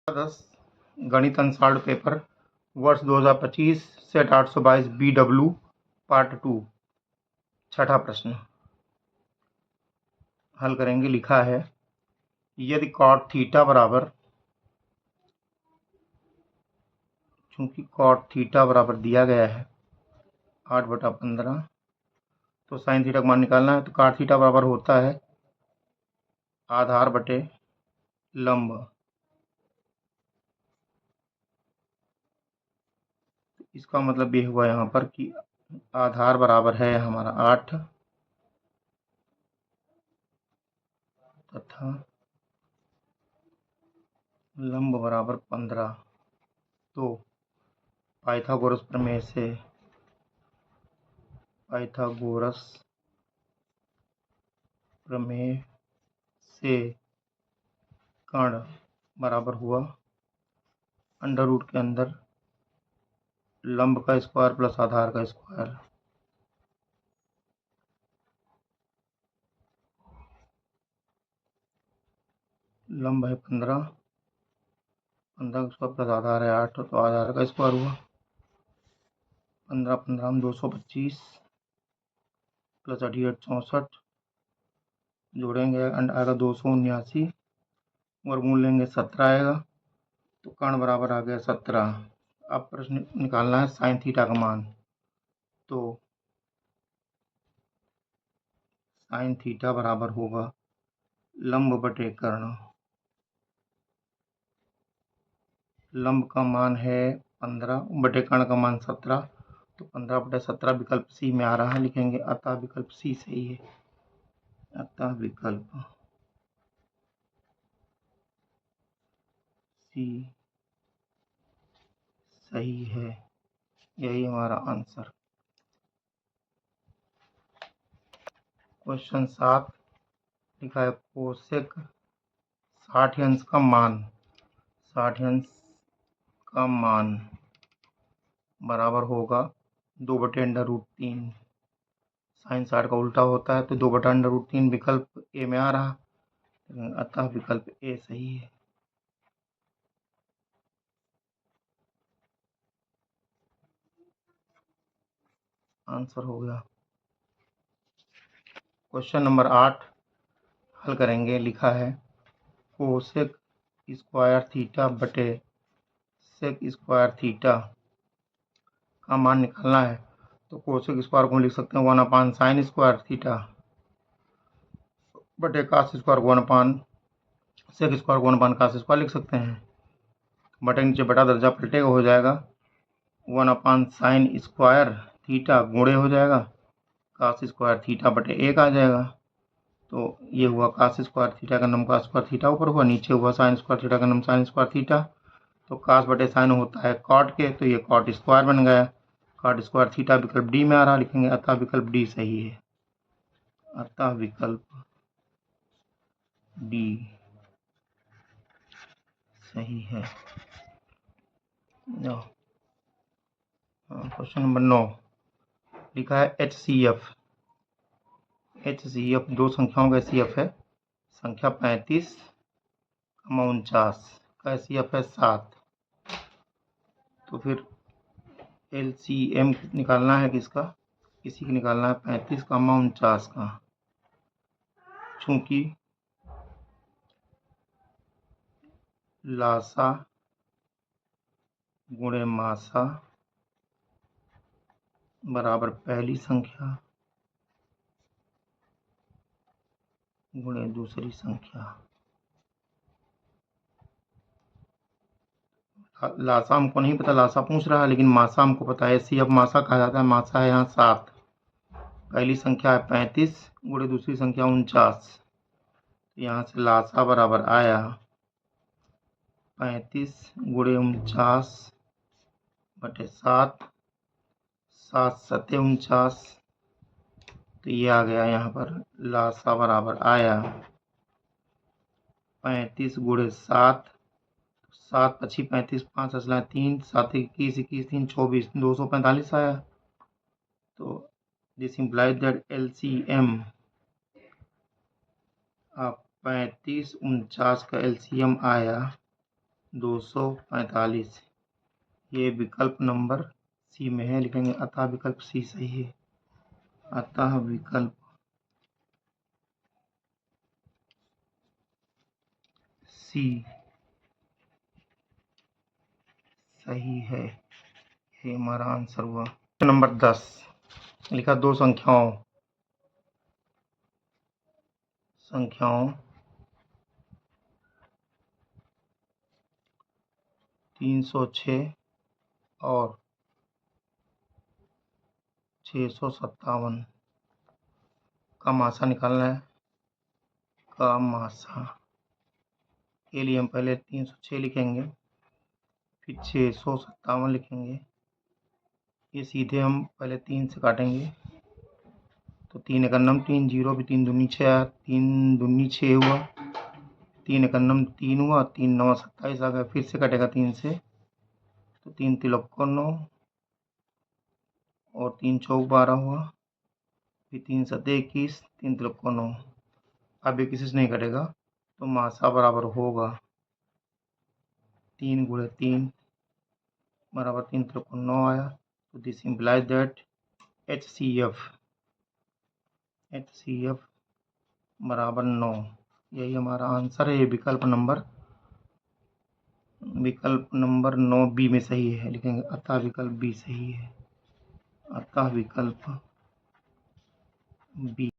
10 गणित अनसॉल्ड पेपर वर्ष 2025 set 822 BW part 2 छठा प्रश्न हल करेंगे। लिखा है यदि कॉट थीटा बराबर, चूंकि कॉट थीटा बराबर दिया गया है 8/15, तो साइन थीटा का मान निकालना है। तो कॉट थीटा बराबर होता है आधार बटे लंब। इसका मतलब ये हुआ यहाँ पर कि आधार बराबर है हमारा 8 तथा लंब बराबर 15। तो पाइथागोरस प्रमेय से कर्ण बराबर हुआ अंडर रूट के अंदर लंब का स्क्वायर प्लस आधार का स्क्वायर। लंब है 15 का स्क्वायर प्लस आधार है 8, तो आधार का स्क्वायर हुआ 15 225 प्लस 88 64, जोड़ेंगे आएगा 279, वर्गमूल लेंगे 17 आएगा, तो कर्ण बराबर आ गया 17। अब प्रश्न निकालना है साइन थीटा का मान। तो साइन थीटा बराबर होगा लंब बटे कर्ण। लंब का मान है 15 बटे कर्ण का मान 17, तो 15/17 विकल्प सी में आ रहा है। लिखेंगे अतः विकल्प सी सही है। अतः विकल्प सी सही है, यही हमारा आंसर। क्वेश्चन 7 लिखा है कोसेक 60 अंश का मान, 60 अंश का मान बराबर होगा 2/√3। साइन 60 का उल्टा होता है, तो 2/√3 विकल्प ए में आ रहा, अतः विकल्प ए सही है। आंसर हो गया। क्वेश्चन नंबर 8 हल करेंगे। लिखा है कोसेक स्क्वायर थीटा बटे सेक स्क्वायर थीटा का मान निकालना है। तो कोसेक स्क्वायर को लिख सकते हैं 1/sin स्क्वायर थीटा बटे कास स्क्वायर 1/सेक स्क्वायर 1/कास स्क्वायर लिख सकते हैं। बटे नीचे बटा दर्जा पलटेगा, हो जाएगा 1/sin स्क्वायर थीटा गुणे हो जाएगा कास स्क्वायर थीटा बटे 1 आ जाएगा। तो ये हुआ कास स्क्वायर थीटा का नाम कास स्क्वायर थीटा ऊपर हुआ, नीचे हुआ साइन स्क्वायर थीटा का नाम साइन स्क्वायर थीटा। तो कास बटे साइन होता है कॉट के, तो ये कॉट स्क्वायर बन गया। कॉट स्क्वायर थीटा विकल्प डी में आ रहा, लिखेंगे अतः विकल्प डी सही है। अतः विकल्प डी सही है। क्वेश्चन नंबर 9 लिखा है HCF दो संख्याओं का HCF है। संख्या 35, 49 का HCF है 7। तो फिर LCM निकालना है किसका, किसी की निकालना है 35 का 49 का। चूंकि लासा गुणे मासा बराबर पहली संख्या गुणे दूसरी संख्या। लासा हमको नहीं पता, लासा पूछ रहा है, लेकिन मासा हमको पता है। HCF मासा कहा जाता है। मासा है यहाँ 7, पहली संख्या है 35 गुणे दूसरी संख्या 49। यहाँ से लासा बराबर आया 35 गुणे 49 बटे 7, 7 7 49। तो ये आ गया यहाँ पर लासा बराबर आया 35 गुणे 7, 7 पची 35, 5 असला 3, 7 21 21 3 24, 245 आया। तो दिस इम्प्लाइज दैट LCM 35 49 का LCM आया 245। ये विकल्प नंबर सी में है, लिखेंगे अतः विकल्प सी सही है। अतः विकल्प सी सही है, ये हमारा आंसर हुआ। नंबर 10 लिखा दो संख्याओं 306 और 657 का मासा निकालना है। का मासा के लिए हम पहले 306 लिखेंगे, फिर 657 लिखेंगे। ये सीधे हम पहले 3 से काटेंगे, तो 3 एकन्नम 3, 0 भी 3 दूनी 6, 3 दूनी 6 हुआ, 3 एकन्नम 3 हुआ, 3 9 27 आ गया। फिर से कटेगा 3 से, तो 3 तिलक को 9 और 3 चौक 12 हुआ, फिर 3 7 21, 3 तिलक को 9। अब ये किसी से नहीं कटेगा, तो मासा बराबर होगा 3 गुणे 3 बराबर 3 तिलक को 9 आया। तो दिस इम्प्लाइज दैट HCF बराबर 9। यही हमारा आंसर है। ये विकल्प नंबर 9 बी में सही है, लिखेंगे अतः विकल्प बी सही है। अतः विकल्प बी